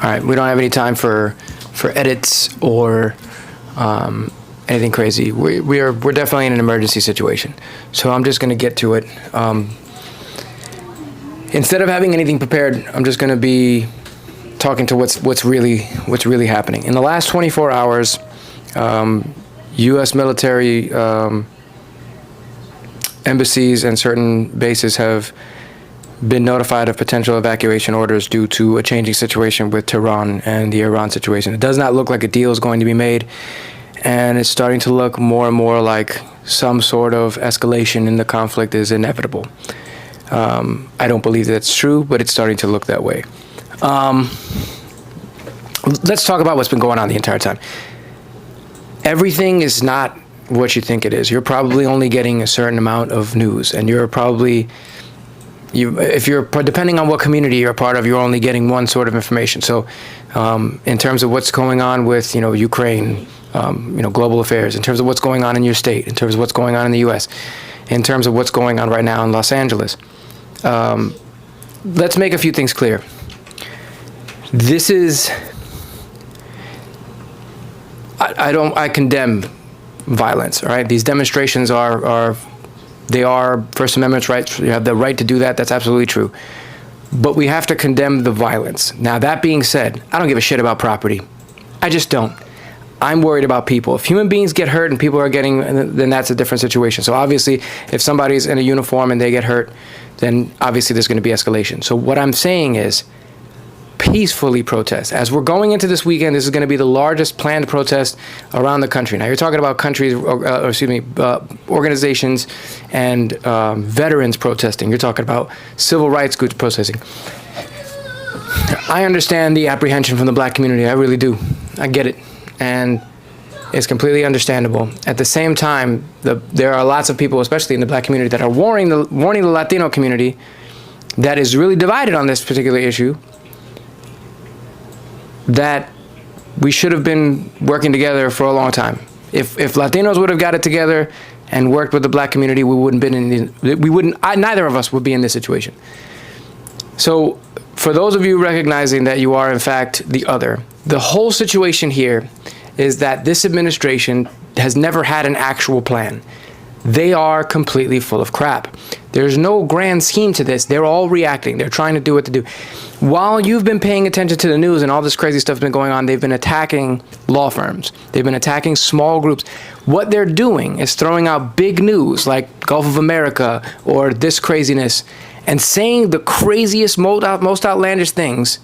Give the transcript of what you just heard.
All right, we don't have any time for edits or anything crazy. We're definitely in an emergency situation. So I'm just going to get to it. Instead of having anything prepared, I'm just going to be talking to what's really happening. In the last 24 hours, U.S. military embassies and certain bases have been notified of potential evacuation orders due to a changing situation with Tehran and the Iran situation. It does not look like a deal is going to be made, and it's starting to look more and more like some sort of escalation in the conflict is inevitable. I don't believe that's true, but it's starting to look that way. Let's talk about what's been going on the entire time. Everything is not what you think it is. You're probably only getting a certain amount of news, and you're probably, if you're, depending on what community you're a part of, you're only getting one sort of information. So in terms of what's going on with, Ukraine, global affairs, in terms of what's going on in your state, in terms of what's going on in the U.S., in terms of what's going on right now in Los Angeles, let's make a few things clear. This is, I condemn violence, all right? These demonstrations they are First Amendment rights. You have the right to do that. That's absolutely true. But we have to condemn the violence. Now, that being said, I don't give a shit about property. I just don't. I'm worried about people. If human beings get hurt and people are getting, then that's a different situation. So obviously, if somebody's in a uniform and they get hurt, then obviously there's going to be escalation. So what I'm saying is, peacefully protest. As we're going into this weekend, this is going to be the largest planned protest around the country. Now, you're talking about countries, organizations and veterans protesting. You're talking about civil rights groups protesting. I understand the apprehension from the black community. I really do. I get it. And it's completely understandable. At the same time, there are lots of people, especially in the black community, that are warning the Latino community that is really divided on this particular issue, that we should have been working together for a long time. If Latinos would have got it together and worked with the black community, neither of us would be in this situation. So for those of you recognizing that you are in fact the other, the whole situation here is that this administration has never had an actual plan. They are completely full of crap. There's no grand scheme to this. They're all reacting. They're trying to do what to do. While you've been paying attention to the news and all this crazy stuff has been going on, they've been attacking law firms. They've been attacking small groups. What they're doing is throwing out big news like Gulf of America or this craziness and saying the craziest, most outlandish things